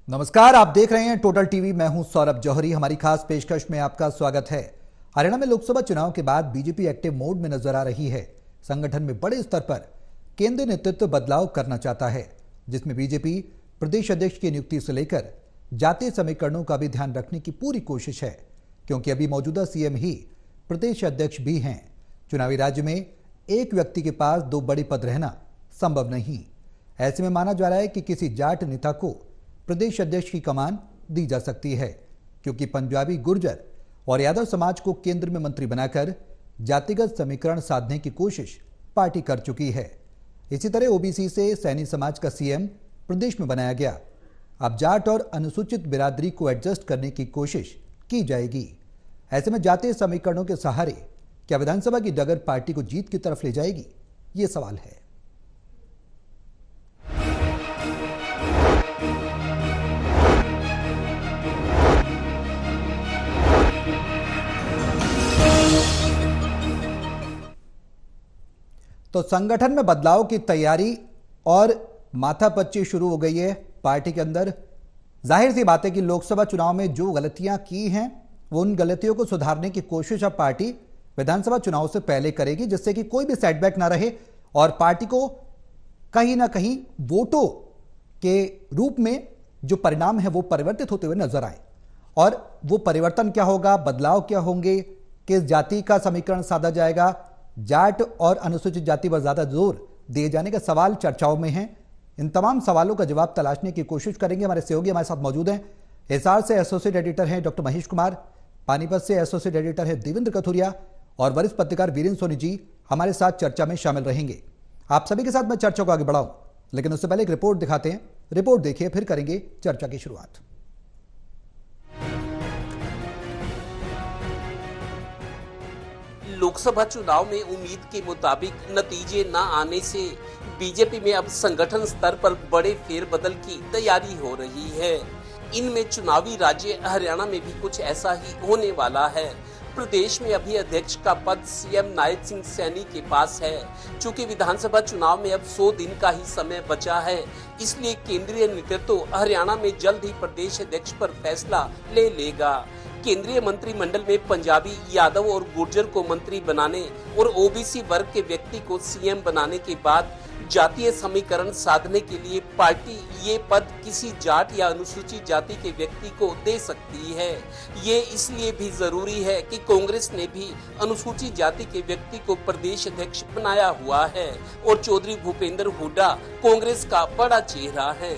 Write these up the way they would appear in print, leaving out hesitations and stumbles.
नमस्कार, आप देख रहे हैं टोटल टीवी। मैं हूं सौरभ जौहरी। हमारी खास पेशकश में आपका स्वागत है। हरियाणा में लोकसभा चुनाव के बाद बीजेपी एक्टिव मोड में नजर आ रही है। संगठन में बड़े स्तर पर केंद्रीय नेतृत्व बदलाव करना चाहता है, जिसमें बीजेपी प्रदेश अध्यक्ष की नियुक्ति से लेकर जातीय समीकरणों का भी ध्यान रखने की पूरी कोशिश है, क्योंकि अभी मौजूदा सीएम ही प्रदेश अध्यक्ष भी हैं। चुनावी राज्य में एक व्यक्ति के पास दो बड़े पद रहना संभव नहीं। ऐसे में माना जा रहा है कि किसी जाट नेता को प्रदेश अध्यक्ष की कमान दी जा सकती है, क्योंकि पंजाबी, गुर्जर और यादव समाज को केंद्र में मंत्री बनाकर जातिगत समीकरण साधने की कोशिश पार्टी कर चुकी है। इसी तरह ओबीसी से सैनी समाज का सीएम प्रदेश में बनाया गया। अब जाट और अनुसूचित बिरादरी को एडजस्ट करने की कोशिश की जाएगी। ऐसे में जातीय समीकरणों के सहारे क्या विधानसभा की डगर पार्टी को जीत की तरफ ले जाएगी, ये सवाल है। तो संगठन में बदलाव की तैयारी और माथापच्ची शुरू हो गई है पार्टी के अंदर। जाहिर सी बात है कि लोकसभा चुनाव में जो गलतियां की हैं, वो उन गलतियों को सुधारने की कोशिश अब पार्टी विधानसभा चुनाव से पहले करेगी, जिससे कि कोई भी सेटबैक ना रहे और पार्टी को कहीं ना कहीं वोटों के रूप में जो परिणाम है वो परिवर्तित होते हुए नजर आए। और वो परिवर्तन क्या होगा, बदलाव क्या होंगे, किस जाति का समीकरण साधा जाएगा, जाट और अनुसूचित जाति पर ज्यादा जोर दिए जाने का सवाल चर्चाओं में है। इन तमाम सवालों का जवाब तलाशने की कोशिश करेंगे। हमारे सहयोगी हमारे साथ मौजूद हैं। हिसार से एसोसिएट एडिटर हैं डॉक्टर महेश कुमार, पानीपत से एसोसिएट एडिटर है देवेंद्र कथुरिया और वरिष्ठ पत्रकार वीरेंद्र सोनी जी हमारे साथ चर्चा में शामिल रहेंगे। आप सभी के साथ मैं चर्चा को आगे बढ़ाऊं, लेकिन उससे पहले एक रिपोर्ट दिखाते हैं। रिपोर्ट देखिए, फिर करेंगे चर्चा की शुरुआत। लोकसभा चुनाव में उम्मीद के मुताबिक नतीजे न आने से बीजेपी में अब संगठन स्तर पर बड़े फेरबदल की तैयारी हो रही है। इनमें चुनावी राज्य हरियाणा में भी कुछ ऐसा ही होने वाला है। प्रदेश में अभी अध्यक्ष का पद सीएम नायब सिंह सैनी के पास है। चूंकि विधानसभा चुनाव में अब 100 दिन का ही समय बचा है, इसलिए केंद्रीय नेतृत्व हरियाणा में जल्द ही प्रदेश अध्यक्ष पर फैसला ले लेगा। केंद्रीय मंत्रिमंडल में पंजाबी, यादव और गुर्जर को मंत्री बनाने और ओबीसी वर्ग के व्यक्ति को सीएम बनाने के बाद जातीय समीकरण साधने के लिए पार्टी ये पद किसी जाट या अनुसूचित जाति के व्यक्ति को दे सकती है। ये इसलिए भी जरूरी है कि कांग्रेस ने भी अनुसूचित जाति के व्यक्ति को प्रदेश अध्यक्ष बनाया हुआ है और चौधरी भूपेंद्र हुड्डा कांग्रेस का बड़ा चेहरा है।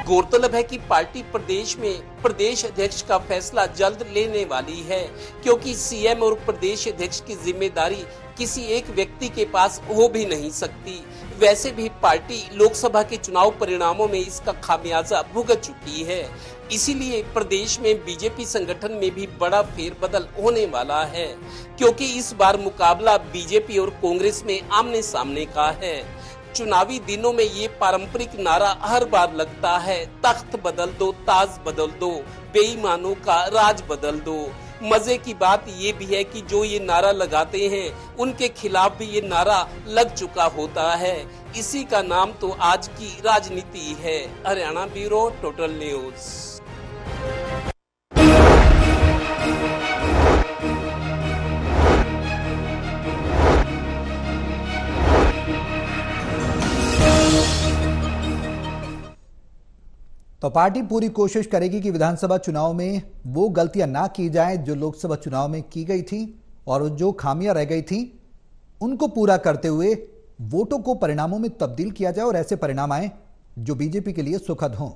गौरतलब है कि पार्टी प्रदेश में प्रदेश अध्यक्ष का फैसला जल्द लेने वाली है, क्योंकि सीएम और प्रदेश अध्यक्ष की जिम्मेदारी किसी एक व्यक्ति के पास हो भी नहीं सकती। वैसे भी पार्टी लोकसभा के चुनाव परिणामों में इसका खामियाजा भुगत चुकी है। इसीलिए प्रदेश में बीजेपी संगठन में भी बड़ा फेरबदल होने वाला है, क्योंकि इस बार मुकाबला बीजेपी और कांग्रेस में आमने सामने का है। चुनावी दिनों में ये पारंपरिक नारा हर बार लगता है, तख्त बदल दो, ताज बदल दो, बेईमानों का राज बदल दो। मजे की बात ये भी है कि जो ये नारा लगाते हैं उनके खिलाफ भी ये नारा लग चुका होता है। इसी का नाम तो आज की राजनीति है। Haryana bureau, total news. तो पार्टी पूरी कोशिश करेगी कि विधानसभा चुनाव में वो गलतियां ना की जाएं जो लोकसभा चुनाव में की गई थी, और जो खामियां रह गई थी उनको पूरा करते हुए वोटों को परिणामों में तब्दील किया जाए और ऐसे परिणाम आए जो बीजेपी के लिए सुखद हों।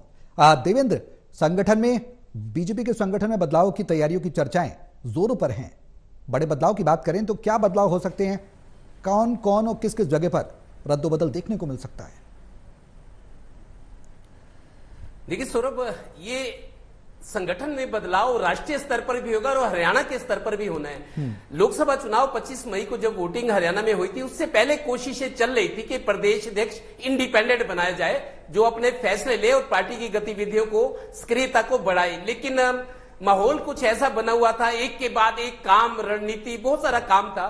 देवेंद्र, संगठन में बीजेपी के संगठन में बदलाव की तैयारियों की चर्चाएं जोरों पर हैं। बड़े बदलाव की बात करें तो क्या बदलाव हो सकते हैं, कौन कौन और किस किस जगह पर रद्दोबदल देखने को मिल सकता है? देखिए सौरभ, ये संगठन में बदलाव राष्ट्रीय स्तर पर भी होगा और हरियाणा के स्तर पर भी होना है। लोकसभा चुनाव 25 मई को जब वोटिंग हरियाणा में हुई थी, उससे पहले कोशिशें चल रही थी कि प्रदेश अध्यक्ष इंडिपेंडेंट बनाया जाए, जो अपने फैसले ले और पार्टी की गतिविधियों को, सक्रियता को बढ़ाए। लेकिन माहौल कुछ ऐसा बना हुआ था, एक के बाद एक काम, रणनीति, बहुत सारा काम था।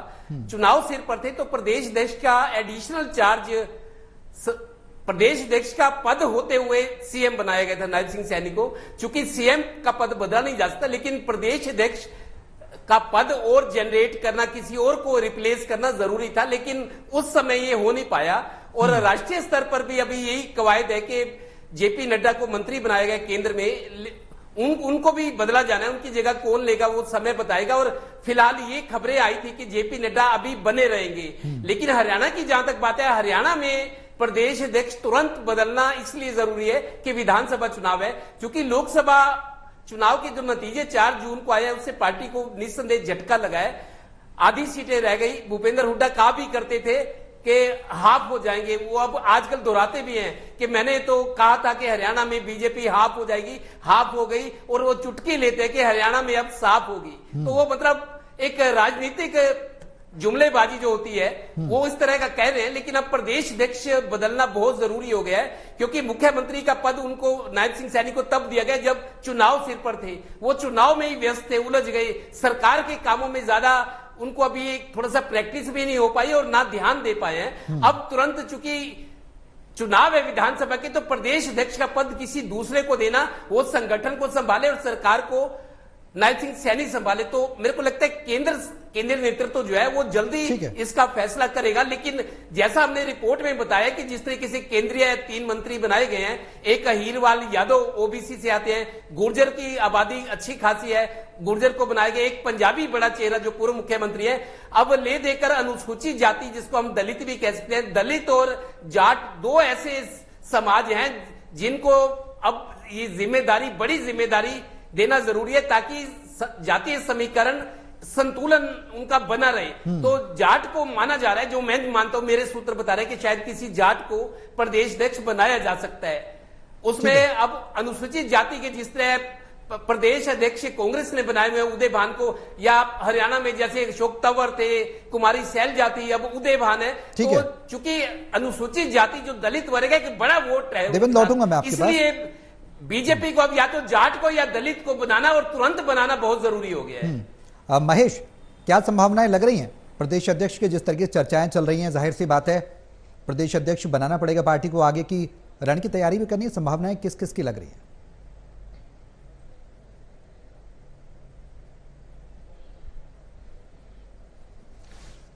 चुनाव सिर पर थे तो प्रदेश अध्यक्ष का एडिशनल चार्ज, प्रदेश अध्यक्ष का पद होते हुए सीएम बनाया गया था नायब सिंह सैनी को। चूंकि सीएम का पद बदला नहीं जा सकता, लेकिन प्रदेश अध्यक्ष का पद और जनरेट करना, किसी और को रिप्लेस करना जरूरी था, लेकिन उस समय ये हो नहीं पाया। और राष्ट्रीय स्तर पर भी अभी यही कवायद है कि जेपी नड्डा को मंत्री बनाया गया केंद्र में, उनको भी बदला जाना है, उनकी जगह कौन लेगा वो समय बताएगा। और फिलहाल ये खबरें आई थी कि जेपी नड्डा अभी बने रहेंगे, लेकिन हरियाणा की जहां तक बात है, हरियाणा में प्रदेश अध्यक्ष तुरंत बदलना इसलिए जरूरी है कि विधानसभा चुनाव है। क्योंकि लोकसभा चुनाव के जो नतीजे 4 जून को आए, उससे पार्टी को निस्संदेह झटका लगा है। आधी सीटें रह गई। भूपेंद्र हुड्डा कहा भी करते थे कि हाफ हो जाएंगे, वो अब आजकल दोहराते भी हैं कि मैंने तो कहा था कि हरियाणा में बीजेपी हाफ हो जाएगी, हाफ हो गई, और वो चुटकी लेते हैं कि हरियाणा में अब साफ होगी। तो वो मतलब एक राजनीतिक जुमलेबाजी जो होती है वो इस तरह का कह रहे हैं। लेकिन अब प्रदेश अध्यक्ष बदलना बहुत जरूरी हो गया है, क्योंकि मुख्यमंत्री का पद उनको, नायब सिंह सैनी को तब दिया गया जब चुनाव सिर पर थे। वो चुनाव में ही व्यस्त थे, उलझ गए, सरकार के कामों में ज्यादा उनको अभी थोड़ा सा प्रैक्टिस भी नहीं हो पाई और ना ध्यान दे पाए हैं। अब तुरंत चूंकि चुनाव है विधानसभा के, तो प्रदेश अध्यक्ष का पद किसी दूसरे को देना, वो संगठन को संभाले और सरकार को नायब सिंह सैनी संभाले, तो मेरे को लगता है केंद्रीय नेतृत्व जो है वो जल्दी इसका फैसला करेगा। लेकिन जैसा हमने रिपोर्ट में बताया कि जिस तरीके से केंद्रीय 3 मंत्री बनाए गए हैं, एक अहीरवाल यादव ओबीसी से आते हैं, गुर्जर की आबादी अच्छी खासी है, गुर्जर को बनाया गया, एक पंजाबी बड़ा चेहरा जो पूर्व मुख्यमंत्री है। अब ले देकर अनुसूचित जाति, जिसको हम दलित भी कह सकते हैं, दलित और जाट 2 ऐसे समाज हैं जिनको अब ये जिम्मेदारी, बड़ी जिम्मेदारी देना जरूरी है, ताकि जातीय समीकरण, संतुलन उनका बना रहे। तो जाट को माना जा रहा है, जो मैं मानता हूं, मेरे सूत्र बता रहे हैं कि शायद किसी जाट को प्रदेश अध्यक्ष बनाया जा सकता है। उसमें अब अनुसूचित जाति के जिस तरह प्रदेश अध्यक्ष कांग्रेस ने बनाए हुए उदय भान को, या हरियाणा में जैसे अशोक तंवर थे, कुमारी सैलजा थी, अब उदय भान है। तो चूंकि अनुसूचित जाति जो दलित वर्ग है, कि बड़ा वोट है, लौटूंगा मैं आपके पास। इसलिए बीजेपी को अब या तो जाट को या दलित को बनाना, और तुरंत बनाना बहुत जरूरी हो गया है। महेश, क्या संभावनाएं लग रही हैं प्रदेश अध्यक्ष के? जिस तरह की चर्चाएं चल रही हैं, जाहिर सी बात है प्रदेश अध्यक्ष बनाना पड़ेगा पार्टी को, आगे की रण की तैयारी भी करनी है, संभावनाएं किस किस की लग रही है?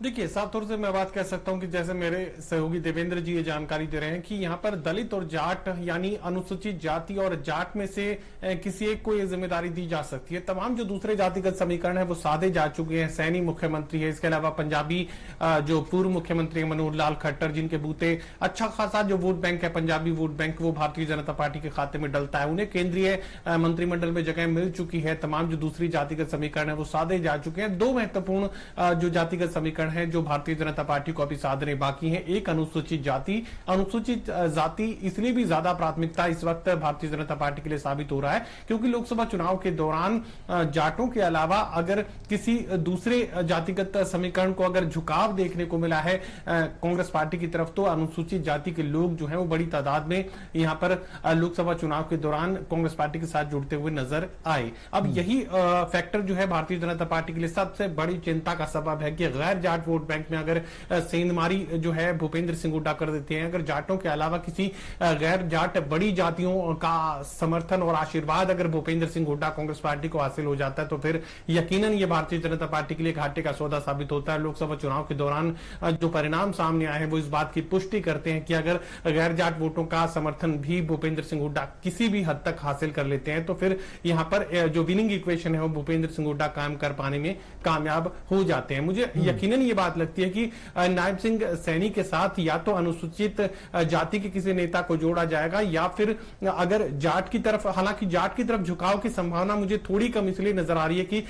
देखिए, साफ तौर से मैं बात कह सकता हूं कि जैसे मेरे सहयोगी देवेंद्र जी ये जानकारी दे रहे हैं कि यहाँ पर दलित और जाट, यानी अनुसूचित जाति और जाट में से किसी एक को ये जिम्मेदारी दी जा सकती है। तमाम जो दूसरे जातिगत समीकरण है वो साधे जा चुके हैं। सैनी मुख्यमंत्री है, इसके अलावा पंजाबी जो पूर्व मुख्यमंत्री है मनोहर लाल खट्टर, जिनके बूते अच्छा खासा जो वोट बैंक है, पंजाबी वोट बैंक, वो भारतीय जनता पार्टी के खाते में डलता है। उन्हें केंद्रीय मंत्रिमंडल में जगह मिल चुकी है। तमाम जो दूसरी जातिगत समीकरण है वो साधे जा चुके हैं। 2 महत्वपूर्ण जो जातिगत समीकरण है जो भारतीय जनता पार्टी को अभी साधने बाकी हैं। एक अनुसूचित जाति। अनुसूचित जाति इसलिए भी ज्यादा प्राथमिकता इस वक्त भारतीय जनता पार्टी के लिए साबित हो रहा है क्योंकि लोकसभा चुनाव के दौरान जाटों के अलावा अगर किसी दूसरे जातिगत समीकरण को अगर झुकाव देखने को मिला है कांग्रेस पार्टी की तरफ, तो अनुसूचित जाति के लोग जो है वो बड़ी तादाद में यहां पर लोकसभा चुनाव के दौरान कांग्रेस पार्टी के साथ जुड़ते हुए नजर आए। अब यही फैक्टर जो है भारतीय जनता पार्टी के लिए सबसे बड़ी चिंता का सबब है कि गैर जाट वोट बैंक में अगर सेंधमारी जो है भूपेंद्र सिंह हुड्डा कर देते हैं, अगर जाटों के अलावा किसी गैर जाट बड़ी जातियों का समर्थन और आशीर्वाद अगर भूपेंद्र सिंह हुड्डा कांग्रेस पार्टी को हासिल हो जाता है, तो फिर यकीनन ये भारतीय जनता पार्टी के लिए घाटे का सौदा साबित होता है। लोकसभा चुनाव के दौरान जो परिणाम सामने आए हैं वो इस बात की पुष्टि करते हैं कि अगर गैर जाट वोटों का समर्थन भी भूपेंद्र सिंह हुड्डा किसी भी हद तक हासिल कर लेते हैं, तो फिर यहां पर जो विनिंग इक्वेशन है वो भूपेंद्र सिंह हुड्डा कायम कर पाने में कामयाब हो जाते हैं। मुझे यकीनन ये बात लगती है कि नायब सिंह सैनी के साथ या तो अनुसूचित जाति के किसी नेता को जोड़ा जाएगा या फिर अगर जाट की तरफ, हालांकि जाट की तरफ झुकाव की संभावना मुझे थोड़ी कम इसलिए नजर आ रही है कि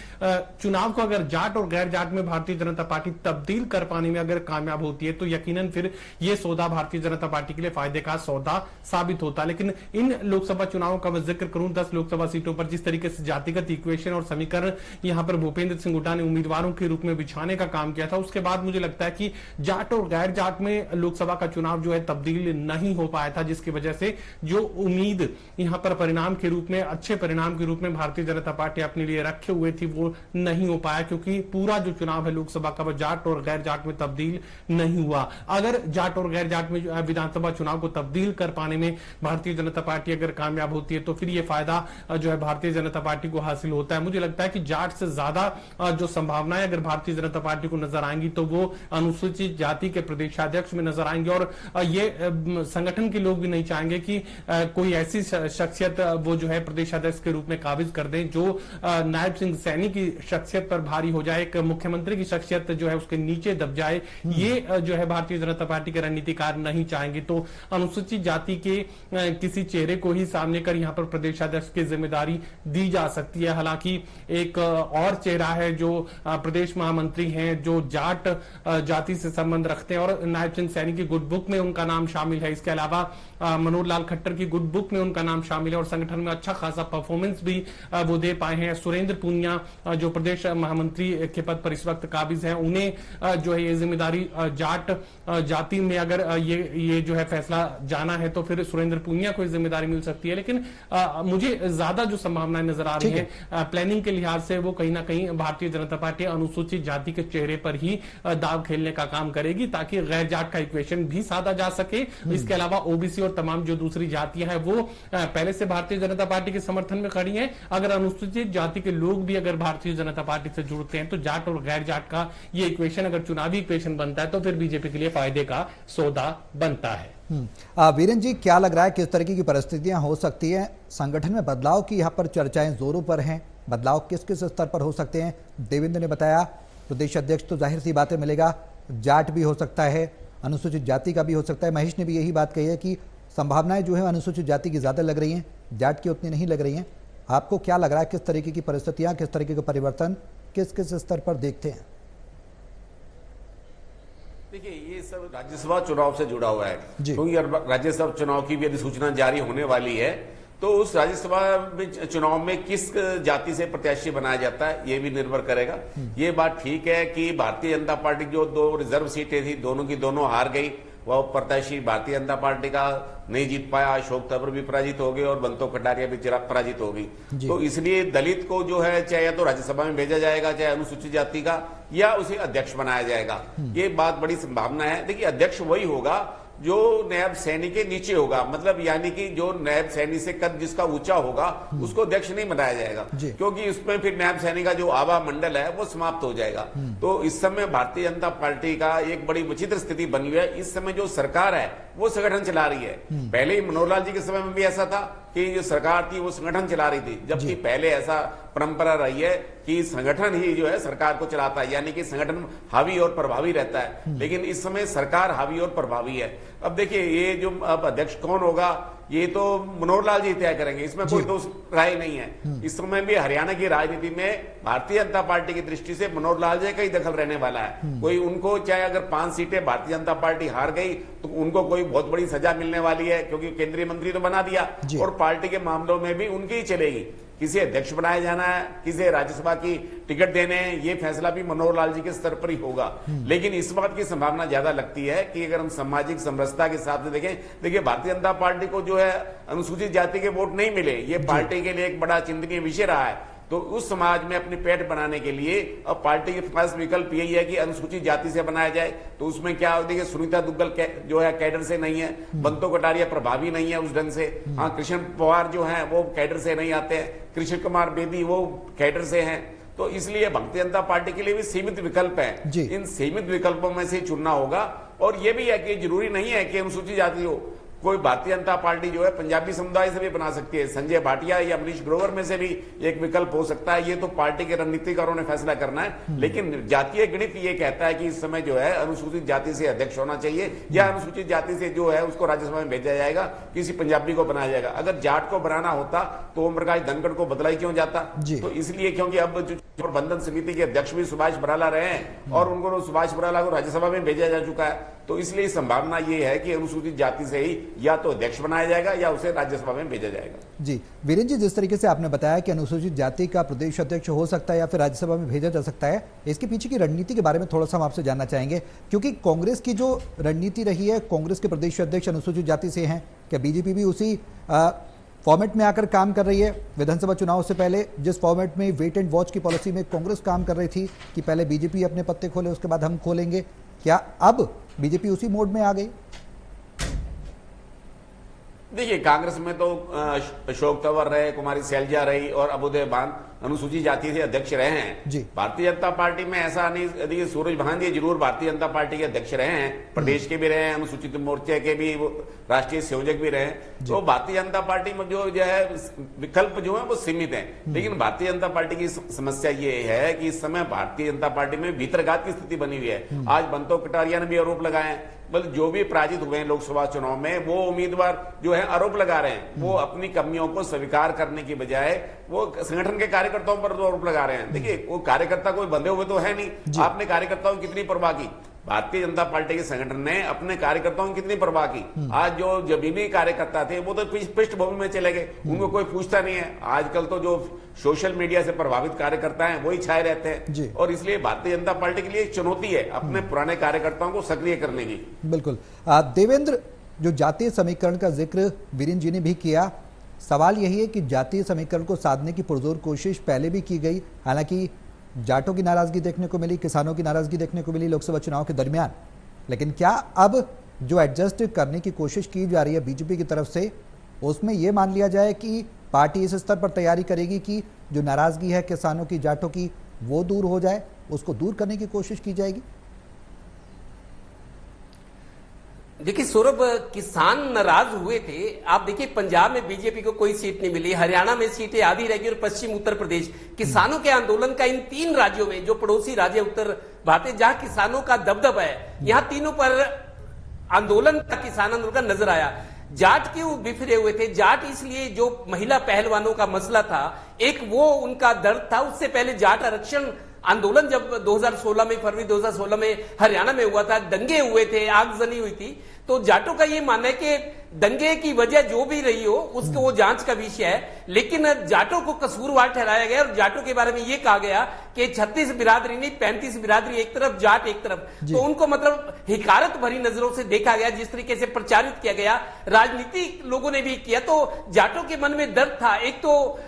चुनाव को अगर जाट और गैर जाट में भारतीय जनता पार्टी तब्दील कर पाने में अगर कामयाब होती है तो यकीनन फिर यह सौदा भारतीय जनता पार्टी के लिए फायदे का सौदा साबित होता है। लेकिन इन लोकसभा चुनावों का मैं जिक्र करूं, 10 लोकसभा सीटों पर जिस तरीके से जातिगत इक्वेशन और समीकरण यहां पर भूपेंद्र सिंह हुड्डा ने उम्मीदवारों के रूप में बिछाने का काम किया था, उसके बाद मुझे लगता है कि जाट और गैर जाट में लोकसभा का चुनाव जो है तब्दील नहीं हो पाया था, जिसकी वजह से जो उम्मीद यहां पर परिणाम के रूप में, अच्छे परिणाम के रूप में भारतीय जनता पार्टी अपने लिए रखे हुए थी, वो नहीं हो पाया, क्योंकि पूरा जो चुनाव है लोकसभा का वो जाट और गैर जाट में तब्दील नहीं हुआ। अगर जाट और गैर जाट में विधानसभा चुनाव को तब्दील कर पाने में भारतीय जनता पार्टी अगर कामयाब होती है तो फिर ये फायदा जो है भारतीय जनता पार्टी को हासिल होता है। मुझे लगता है कि जाट से ज्यादा जो संभावनाएं अगर भारतीय जनता पार्टी को नजर आएंगी तो वो अनुसूचित जाति के प्रदेशाध्यक्ष में नजर आएंगे, और ये संगठन के लोग भी नहीं चाहेंगे कि कोई ऐसी शख्सियत वो जो है प्रदेशाध्यक्ष के रूप में काबिज कर दें जो नायब सिंह सैनी की शख्सियत पर भारी हो जाए, एक मुख्यमंत्री की शख्सियत जो है उसके नीचे दब जाए। ये जो है भारतीय जनता पार्टी के रणनीतिकार नहीं चाहेंगे। तो अनुसूचित जाति के किसी चेहरे को ही सामने कर यहां पर प्रदेशाध्यक्ष की जिम्मेदारी दी जा सकती है। हालांकि एक और चेहरा है जो प्रदेश महामंत्री हैं, जो जाट जाति से संबंध रखते हैं, और नायब सिंह सैनी की गुड बुक में उनका नाम शामिल है। इसके अलावा मनोहर लाल खट्टर की गुड बुक में उनका नाम शामिल है, और संगठन में अच्छा खासा परफॉर्मेंस भी वो दे पाए हैं। सुरेंद्र पूनिया जो प्रदेश महामंत्री के पद पर इस वक्त काबिज हैं, उन्हें जो है ये जिम्मेदारी जाट जाति में अगर ये जो है फैसला जाना है तो फिर सुरेंद्र पूनिया को जिम्मेदारी मिल सकती है। लेकिन मुझे ज्यादा जो संभावनाएं नजर आ रही है प्लानिंग के लिहाज से, वो कहीं ना कहीं भारतीय जनता पार्टी अनुसूचित जाति के चेहरे पर ही दाव खेलने का काम करेगी, ताकि गैर जाट का इक्वेशन भी साधा जा सके। इसके अलावा ओबीसी और तमाम जो दूसरी जातियां हैं वो पहले से भारतीय जनता पार्टी के समर्थन में खड़ी हैं। अगर अनुसूचित जाति के लोग भी अगर भारतीय जनता पार्टी से जुड़ते हैं तो जाट और गैर जाट का ये इक्वेशन अगर चुनावी इक्वेशन बनता है तो फिर बीजेपी के लिए फायदे का सौदा बनता है। वीरेन जी, क्या लग रहा है किस तरीके की परिस्थितियां हो सकती हैं? संगठन में बदलाव की यहाँ पर चर्चाएं जोरों पर हैं। बदलाव किस किस स्तर पर हो सकते हैं? देवेंद्र ने बताया प्रदेश अध्यक्ष तो जाहिर सी बातें मिलेगा, जाट भी हो सकता है, अनुसूचित जाति का भी हो सकता है। महेश ने भी यही बात कही है कि संभावनाएं जो है अनुसूचित जाति की ज्यादा लग रही हैं, जाट की उतनी नहीं लग रही हैं। आपको क्या लग रहा है, किस तरीके की परिस्थितियां, किस तरीके का परिवर्तन किस किस स्तर पर देखते हैं? देखिए, ये सब राज्यसभा चुनाव से जुड़ा हुआ है, क्योंकि राज्यसभा चुनाव की भी अधिसूचना जारी होने वाली है, तो उस राज्यसभा चुनाव में किस जाति से प्रत्याशी बनाया जाता है ये भी निर्भर करेगा। ये बात ठीक है कि भारतीय जनता पार्टी जो 2 रिजर्व सीटें थी दोनों की दोनों हार गई, वह प्रत्याशी भारतीय जनता पार्टी का नहीं जीत पाया। अशोक तंवर भी पराजित हो गए और बंतो कटारिया भी पराजित हो गई। तो इसलिए दलित को जो है चाहे या तो राज्यसभा में भेजा जाएगा, चाहे अनुसूचित जाति का, या उसे अध्यक्ष बनाया जाएगा। ये बात बड़ी संभावना है। देखिए, अध्यक्ष वही होगा जो नायब सैनी के नीचे होगा, मतलब यानी कि जो नायब सैनी से कद जिसका ऊंचा होगा उसको अध्यक्ष नहीं बनाया जाएगा, क्योंकि उसमें फिर नायब सैनी का जो आभा मंडल है वो समाप्त हो जाएगा। तो इस समय भारतीय जनता पार्टी का एक बड़ी विचित्र स्थिति बनी हुई है। इस समय जो सरकार है वो संगठन चला रही है। पहले ही मनोहर लाल जी के समय में भी ऐसा था कि जो सरकार थी वो संगठन चला रही थी, जबकि पहले ऐसा परंपरा रही है कि संगठन ही जो है सरकार को चलाता है, यानी कि संगठन हावी और प्रभावी रहता है। लेकिन इस समय सरकार हावी और प्रभावी है। अब देखिए, ये जो अब अध्यक्ष कौन होगा ये तो मनोहर लाल जी तय करेंगे, इसमें कोई दोष राय नहीं है। इस समय भी हरियाणा की राजनीति में भारतीय जनता पार्टी की दृष्टि से मनोहर लाल जी का ही दखल रहने वाला है। कोई उनको चाहे अगर 5 सीटें भारतीय जनता पार्टी हार गई तो उनको कोई बहुत बड़ी सजा मिलने वाली है, क्योंकि केंद्रीय मंत्री तो बना दिया और पार्टी के मामलों में भी उनकी ही चलेगी। किसे अध्यक्ष बनाया जाना है, किसे राज्यसभा की टिकट देने हैं, ये फैसला भी मनोहर लाल जी के स्तर पर ही होगा। लेकिन इस बात की संभावना ज्यादा लगती है कि अगर हम सामाजिक समरसता के हिसाब से देखें, देखिए भारतीय जनता पार्टी को जो है अनुसूचित जाति के वोट नहीं मिले, ये पार्टी के लिए एक बड़ा चिंतनीय विषय रहा है। तो उस समाज में अपनी पेट बनाने के लिए अब पार्टी के पास विकल्प यही है कि अनुसूचित जाति से बनाया जाए। तो उसमें क्या, देखिए सुनीता दुग्गल जो है कैडर से नहीं है, बंतो कटारिया प्रभावी नहीं है उस ढंग से, हाँ कृष्ण पवार जो है वो कैडर से नहीं आते हैं, कृष्ण कुमार बेदी वो कैडर से हैं। तो इसलिए भारतीय जनता पार्टी के लिए भी सीमित विकल्प है। इन सीमित विकल्पों में से चुनना होगा। और ये भी है कि जरूरी नहीं है कि अनुसूचित जाति हो, कोई भारतीय जनता पार्टी जो है पंजाबी समुदाय से भी बना सकती है, संजय भाटिया या मनीष ग्रोवर में से भी एक विकल्प हो सकता है। ये तो पार्टी के रणनीतिकारों ने फैसला करना है। लेकिन जातीय गणित ये कहता है कि इस समय जो है अनुसूचित जाति से अध्यक्ष होना चाहिए, या अनुसूचित जाति से जो है उसको राज्यसभा में भेजा जाएगा, किसी पंजाबी को बनाया जाएगा। अगर जाट को बनाना होता तो ओम प्रकाश धनखड़ को बदला ही क्यों जाता? तो इसलिए क्योंकि अब जो प्रबंधन समिति के अध्यक्ष भी सुभाष बराला रहे हैं और उनको सुभाष बराला को राज्यसभा में भेजा जा चुका है। तो इसलिए संभावना ये है कि अनुसूचित जाति से ही या तो अध्यक्ष बनाया जाएगा या उसे राज्यसभा में भेजा जाएगा। जी वीरेंद्र जी, जिस तरीके से आपने बताया कि अनुसूचित जाति का प्रदेश अध्यक्ष हो सकता है या फिर राज्यसभा में भेजा जा सकता है, इसके पीछे की रणनीति के बारे में थोड़ा सा हम आपसे जानना चाहेंगे, क्योंकि कांग्रेस की जो रणनीति रही है, कांग्रेस के प्रदेश अध्यक्ष अनुसूचित जाति से हैं। क्या बीजेपी भी उसी फॉर्मेट में आकर काम कर रही है? विधानसभा चुनाव से पहले जिस फॉर्मेट में वेट एंड वॉच की पॉलिसी में कांग्रेस काम कर रही थी कि पहले बीजेपी अपने पत्ते खोले उसके बाद हम खोलेंगे, क्या अब बीजेपी उसी मोड में आ गई? देखिए, कांग्रेस में तो अशोक तंवर रहे, कुमारी शैलजा रही और अबुदय बान अनुसूचित जाति से अध्यक्ष रहे हैं जी। भारतीय जनता पार्टी में ऐसा नहीं, यदि सूरज भांजी जरूर भारतीय जनता पार्टी के अध्यक्ष रहे हैं, प्रदेश के भी रहे हैं, अनुसूचित मोर्चे के भी राष्ट्रीय संयोजक भी रहे हैं। तो भारतीय जनता पार्टी में जो है विकल्प जो है वो सीमित है। लेकिन भारतीय जनता पार्टी की समस्या ये है कि इस समय भारतीय जनता पार्टी में भीतरघात की स्थिति बनी हुई है। आज बंतो कटारिया ने भी आरोप लगाए हैं, बल्कि जो भी पराजित हुए हैं लोकसभा चुनाव में वो उम्मीदवार जो है आरोप लगा रहे हैं, वो अपनी कमियों को स्वीकार करने की बजाय वो संगठन के कार्यकर्ताओं पर आरोप लगा रहे हैं। देखिए, वो कार्यकर्ता कोई बंधे हुए तो है नहीं। आपने कार्यकर्ताओं की कितनी परवाह की? भारतीय जनता पार्टी के संगठन ने अपने कार्यकर्ताओं की कितनी परवाह की? आज जो जमीनी कार्यकर्ता थे वो तो पृष्ठभूमि में चले गए, उनको कोई पूछता नहीं है। आजकल तो जो सोशल मीडिया से प्रभावित कार्यकर्ता हैं वही छाए रहते हैं, और इसलिए भारतीय जनता पार्टी के लिए एक चुनौती है अपने पुराने कार्यकर्ताओं को सक्रिय करने की। बिल्कुल। देवेंद्र, जो जातीय समीकरण का जिक्र वीरेंद्र जी ने भी किया, सवाल यही है कि जातीय समीकरण को साधने की पुरजोर कोशिश पहले भी की गई, हालांकि जाटों की नाराजगी देखने को मिली, किसानों की नाराजगी देखने को मिली लोकसभा चुनाव के दरमियान, लेकिन क्या अब जो एडजस्ट करने की कोशिश की जा रही है बीजेपी की तरफ से, उसमें यह मान लिया जाए कि पार्टी इस स्तर पर तैयारी करेगी कि जो नाराजगी है किसानों की, जाटों की, वो दूर हो जाए, उसको दूर करने की कोशिश की जाएगी? देखिए सौरभ, किसान नाराज हुए थे। आप देखिए, पंजाब में बीजेपी को कोई सीट नहीं मिली, हरियाणा में सीटें आधी रहेगी और पश्चिम उत्तर प्रदेश। किसानों के आंदोलन का इन 3 राज्यों में, जो पड़ोसी राज्य उत्तर भारत, जहां किसानों का दबदबा है, यहां तीनों पर आंदोलन का, किसान आंदोलन का नजर आया। जाट क्यों बिफरे हुए थे? जाट इसलिए, जो महिला पहलवानों का मसला था, एक वो उनका दर्द था। उससे पहले जाट आरक्षण आंदोलन जब 2016 में, फरवरी 2016 में हरियाणा में हुआ था, दंगे हुए थे, आगजनी हुई थी, तो जाटों का ये मानना है कि दंगे की वजह जो भी रही हो उसको वो जांच का विषय है। लेकिन जाटों को कसूरवार ठहराया गया और जाटों के बारे में ये कहा गया कि 36 बिरादरी नहीं, 35 बिरादरी एक तरफ, जाट एक तरफ। तो उनको मतलब हिकारत भरी नजरों से देखा गया, जिस तरीके से प्रचारित किया गया, राजनीतिक लोगों ने भी किया। तो जाटों के मन में दर्द था। एक तो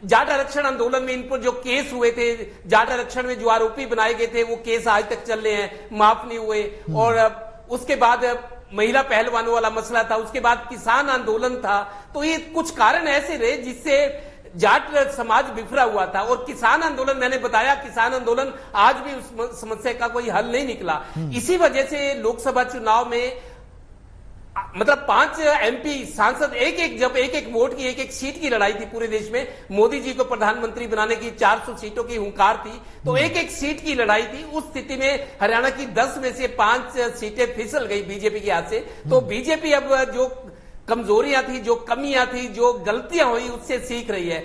जाट आरक्षण आंदोलन में इन पर जो केस हुए थे, जाट आरक्षण में जो आरोपी बनाए गए थे, वो केस आज तक चल रहे हैं, माफ नहीं हुए। और उसके बाद महिला पहलवानों वाला मसला था, उसके बाद किसान आंदोलन था। तो ये कुछ कारण ऐसे रहे जिससे जाट समाज बिखरा हुआ था। और किसान आंदोलन, मैंने बताया, किसान आंदोलन आज भी उस समस्या का कोई हल नहीं निकला। इसी वजह से लोकसभा चुनाव में मतलब 5 एमपी सांसद जब एक वोट की, एक सीट की लड़ाई थी पूरे देश में, मोदी जी को प्रधानमंत्री बनाने की 400 सीटों की हुंकार थी, तो एक सीट की लड़ाई थी। उस स्थिति में हरियाणा की 10 में से 5 सीटें फिसल गई बीजेपी के हाथ से। तो बीजेपी अब जो कमजोरियां थी, जो कमियां थी, जो गलतियां हुई, उससे सीख रही है।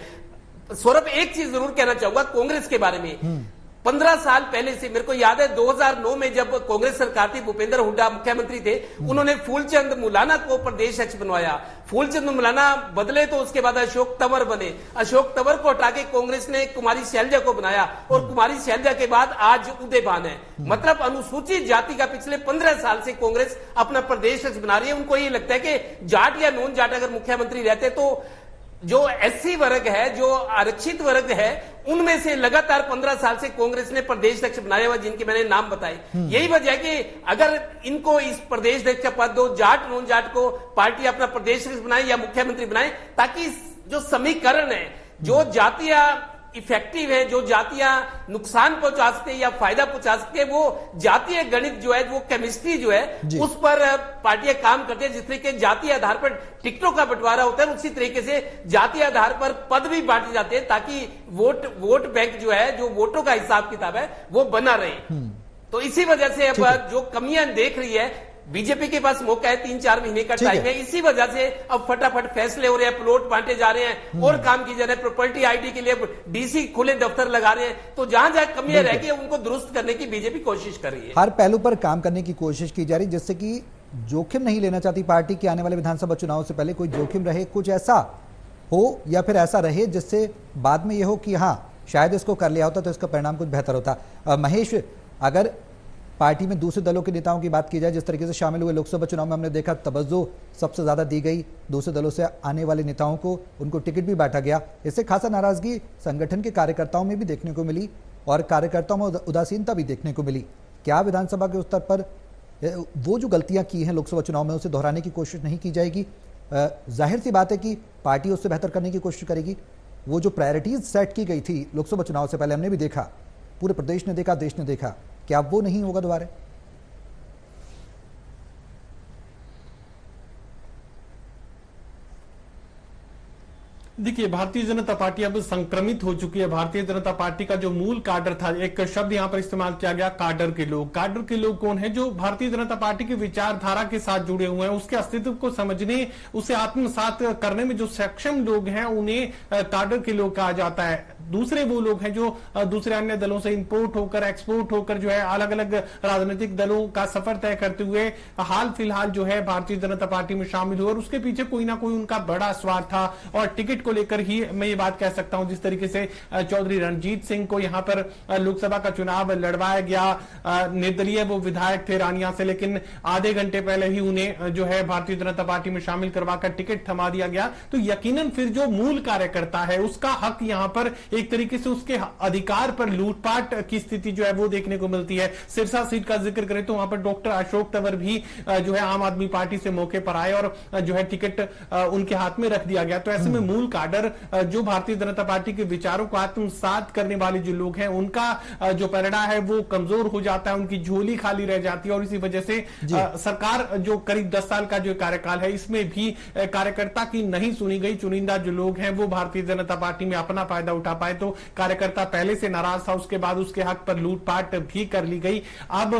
सौरभ, एक चीज जरूर कहना चाहूंगा कांग्रेस के बारे में। 15 साल पहले से मेरे को याद है, 2009 में जब कांग्रेस सरकार थी, भूपेंद्र हुड्डा मुख्यमंत्री थे, उन्होंने फूलचंद मुलाना को प्रदेश अध्यक्ष बनवाया। फूलचंद मुलाना बदले तो उसके बाद अशोक तंवर बने। अशोक तंवर को हटा के कांग्रेस ने कुमारी शैलजा को बनाया, और कुमारी शैलजा के बाद आज उदय भान है। मतलब अनुसूचित जाति का पिछले 15 साल से कांग्रेस अपना प्रदेश अध्यक्ष बना रही है। उनको ये लगता है कि जाट या नॉन जाट अगर मुख्यमंत्री रहते तो जो एससी वर्ग है, जो आरक्षित वर्ग है, उनमें से लगातार 15 साल से कांग्रेस ने प्रदेश अध्यक्ष बनाया हुआ, जिनके मैंने नाम बताए। यही वजह है कि अगर इनको इस प्रदेश अध्यक्ष का पद दो, जाट नॉन जाट को पार्टी अपना प्रदेश अध्यक्ष बनाए या मुख्यमंत्री बनाए, ताकि जो समीकरण है, जो जातियां इफेक्टिव है, जो जातियां नुकसान पहुंचा सकते या फायदा पहुंचा सकते, वो जातीय गणित जो है, वो केमिस्ट्री जो है, उस पर पार्टियां काम करती है। जिस तरीके जातीय आधार पर टिकटों का बंटवारा होता है, उसी तरीके से जातीय आधार पर पद भी बांटे जाते हैं, ताकि वोट बैंक जो है, जो वोटों का हिसाब किताब है, वो बना रहे। तो इसी वजह से अब जो कमियां देख रही है बीजेपी के पास मौका है, 3-4 महीने का टाइम है। इसी वजह से अब फटाफट फैसले हो रहे हैं, प्लॉट बांटे जा रहे हैं और काम की जा रहे हैं। प्रॉपर्टी आईडी के लिए डीसी खुले दफ्तर लगा रहे हैं। तो जहां जहां कमियां रह गई उनको दुरुस्त करने की बीजेपी कोशिश कर रही है। हर पहलू पर काम करने की कोशिश की जा रही, जिससे कि जोखिम नहीं लेना चाहती पार्टी कि आने वाले विधानसभा चुनाव से पहले कोई जोखिम रहे, कुछ ऐसा हो या फिर ऐसा रहे जिससे बाद में यह हो कि हाँ शायद इसको कर लिया होता तो इसका परिणाम कुछ बेहतर होता। महेश, अगर पार्टी में दूसरे दलों के नेताओं की बात की जाए, जिस तरीके से शामिल हुए लोकसभा चुनाव में, हमने देखा तवज्जो सबसे ज्यादा दी गई दूसरे दलों से आने वाले नेताओं को, उनको टिकट भी बांटा गया। इससे खासा नाराजगी संगठन के कार्यकर्ताओं में भी देखने को मिली और कार्यकर्ताओं में उदासीनता भी देखने को मिली। क्या विधानसभा के स्तर पर वो जो गलतियां की हैं लोकसभा चुनाव में उसे दोहराने की कोशिश नहीं की जाएगी? जाहिर सी बात है कि पार्टी उससे बेहतर करने की कोशिश करेगी। वो जो प्रायोरिटीज सेट की गई थी लोकसभा चुनाव से पहले, हमने भी देखा, पूरे प्रदेश ने देखा, देश ने देखा, क्या वो नहीं होगा दोबारा? देखिए, भारतीय जनता पार्टी अब संक्रमित हो चुकी है। भारतीय जनता पार्टी का जो मूल काडर था, एक शब्द यहां पर इस्तेमाल किया गया, काडर के लोग। काडर के लोग कौन है? जो भारतीय जनता पार्टी की विचारधारा के साथ जुड़े हुए हैं, उसके अस्तित्व को समझने, उसे आत्मसात करने में जो सक्षम लोग हैं, उन्हें काडर के लोग कहा जाता है। दूसरे वो लोग हैं जो दूसरे अन्य दलों से इंपोर्ट होकर, एक्सपोर्ट होकर जो है अलग अलग राजनीतिक दलों का सफर तय करते हुए हाल फिलहाल जो है भारतीय जनता पार्टी में शामिल हुए और उसके पीछे कोई ना कोई उनका बड़ा स्वार्थ था। और टिकट को लेकर ही मैं ये बात कह सकता हूं, जिस तरीके से चौधरी रणजीत सिंह को यहां पर लोकसभा का चुनाव लड़वाया गया, निर्दलीय वो विधायक थे रानिया से, लेकिन आधे घंटे पहले ही उन्हें जो है भारतीय जनता पार्टी में शामिल करवाकर टिकट थमा दिया गया। तो यकीनन फिर जो मूल कार्यकर्ता है उसका हक यहां पर एक तरीके से उसके अधिकार पर लूटपाट की स्थिति जो है वो देखने को मिलती है। सिरसा सीट का जिक्र करें तो वहां पर डॉक्टर अशोक तंवर भी जो है आम आदमी पार्टी से मौके पर आए और जो है टिकट उनके हाथ में रख दिया गया। तो ऐसे में मूल काडर जो भारतीय जनता पार्टी के विचारों को आत्मसात करने वाले जो लोग हैं, उनका जो परिणाम है वो कमजोर हो जाता है, उनकी झोली खाली रह जाती है। और इसी वजह से सरकार जो करीब 10 साल का जो कार्यकाल है, इसमें भी कार्यकर्ता की नहीं सुनी गई। चुनिंदा जो लोग हैं वो भारतीय जनता पार्टी में अपना फायदा उठा पाए। तो कार्यकर्ता पहले से नाराज था, उसके बाद उसके हक पर लूटपाट भी कर ली गई। अब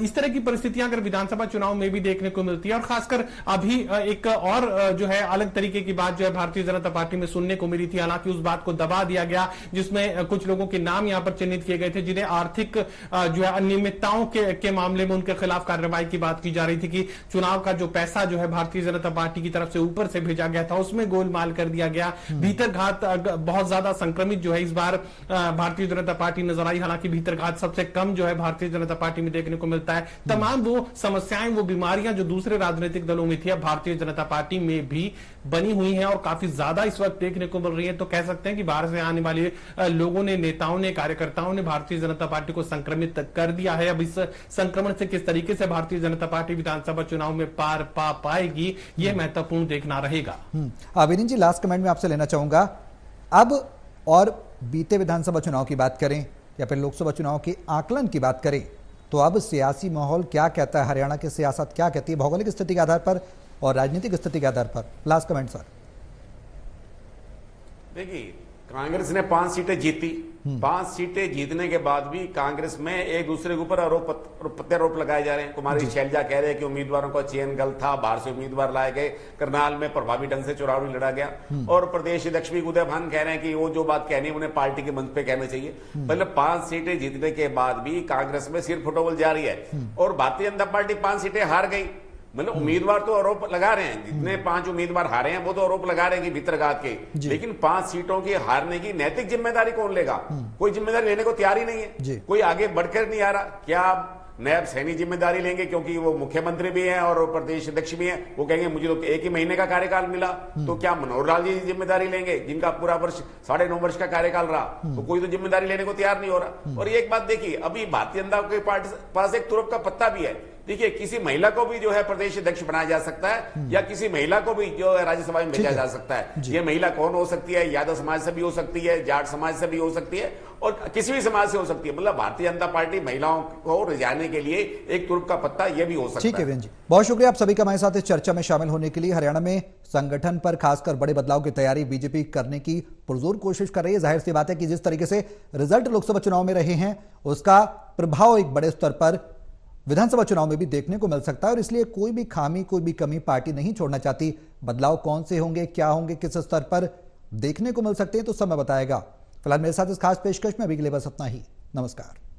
इस तरह की परिस्थितियां अगर विधानसभा चुनाव में भी देखने को मिलती है और खासकर अभी एक और जो है अलग तरीके की बात जो है भारतीय जनता पार्टी में सुनने को मिली थी, हालांकि उस बात को दबा दिया गया, जिसमें कुछ लोगों के नाम यहां पर चिन्हित किए गए थे जिन्हें आर्थिक जो है अनियमितताओं के मामले में उनके खिलाफ कार्रवाई की बात की जा रही थी कि चुनाव का जो पैसा जो है भारतीय जनता पार्टी की तरफ से ऊपर से भेजा गया था उसमें गोलमाल कर दिया गया। भीतरघात बहुत ज्यादा संक्रमित जो है इस बार भारतीय जनता पार्टी नजर आई, हालांकि भीतरघात सबसे कम जो है भारतीय जनता पार्टी में देखने को मिलता है। तमाम वो समस्याएं, वो बीमारियां जो दूसरे राजनीतिक दलों में थी, अब भारतीय जनता पार्टी में भी बनी हुई हैं और काफी ज्यादा इस वक्त देखने को मिल रही है। तो कह सकते हैं कि बाहर से आने वाले लोगों ने, नेताओं ने, कार्यकर्ताओं ने भारतीय जनता पार्टी को संक्रमित कर दिया है। अब इस संक्रमण से किस तरीके से भारतीय जनता पार्टी विधानसभा चुनाव में पार पा पाएगी, यह महत्वपूर्ण देखना रहेगा। विनीत जी, लास्ट कमेंट में आपसे लेना चाहूंगा, अब और बीते विधानसभा चुनाव की बात करें या फिर लोकसभा चुनाव के आकलन की बात करें, तो अब सियासी माहौल क्या कहता है, हरियाणा की सियासत क्या कहती है भौगोलिक स्थिति के आधार पर और राजनीतिक स्थिति के आधार पर? Last comment sir. देखिए, कांग्रेस ने 5 सीटें जीती। 5 सीटें जीतने के बाद भी कांग्रेस में एक दूसरे के ऊपर प्रत्यारोप लगाए जा रहे हैं। कुमारी शैलजा कह रहे हैं कि उम्मीदवारों का चयन गलत था, बाहर से उम्मीदवार लाए गए, करनाल में प्रभावी ढंग से चुनाव नहीं लड़ा गया। और प्रदेश अध्यक्ष भी उदय भान कह रहे हैं कि वो जो बात कहनी है उन्हें पार्टी के मंच पे कहना चाहिए। मतलब 5 सीटें जीतने के बाद भी कांग्रेस में सिर फुटबॉल जारी है और भारतीय जनता पार्टी 5 सीटें हार गई। मतलब उम्मीदवार तो आरोप लगा रहे हैं, जितने 5 उम्मीदवार हारे हैं वो तो आरोप लगा रहे हैं कि भीतरघात के, लेकिन 5 सीटों की हारने की नैतिक जिम्मेदारी कौन लेगा? कोई जिम्मेदारी लेने को तैयार ही नहीं है, कोई आगे बढ़कर नहीं आ रहा। क्या नायब सैनी जिम्मेदारी लेंगे क्योंकि वो मुख्यमंत्री भी हैं और प्रदेश अध्यक्ष भी हैं? वो कहेंगे मुझे तो 1 ही महीने का कार्यकाल मिला। तो क्या मनोहर लाल जी जिम्मेदारी लेंगे जिनका पूरा वर्ष 9.5 वर्ष का कार्यकाल रहा? तो कोई तो जिम्मेदारी लेने को तैयार नहीं हो रहा। और एक बात देखिए, अभी भारतीय जनता पार्टी के पास एक तुरप का पत्ता भी है। देखिए, किसी महिला को भी जो है प्रदेश अध्यक्ष बनाया जा सकता है या किसी महिला को भी जो है राज्यसभा में भेजा जा सकता है। ये महिला कौन हो सकती है? यादव समाज से भी हो सकती है, जाट समाज से भी हो सकती है और किसी भी समाज से हो सकती है। मतलब भारतीय जनता पार्टी महिलाओं को रिझाने के लिए एक तुर्क का पत्ता यह भी हो सकता है। ठीक है वीरेंद्र जी, बहुत शुक्रिया आप सभी का हमारे साथ इस चर्चा में शामिल होने के लिए। हरियाणा में संगठन पर खासकर बड़े बदलाव की तैयारी बीजेपी करने की पुरजोर कोशिश कर रही है। जाहिर सी बात है कि जिस तरीके से रिजल्ट लोकसभा चुनाव में रहे हैं उसका प्रभाव एक बड़े स्तर पर विधानसभा चुनाव में भी देखने को मिल सकता है और इसलिए कोई भी खामी, कोई भी कमी पार्टी नहीं छोड़ना चाहती। बदलाव कौन से होंगे, क्या होंगे, किस स्तर पर देखने को मिल सकते हैं, तो समय बताएगा। फिलहाल मेरे साथ इस खास पेशकश में अभी के लिए बस इतना ही। नमस्कार।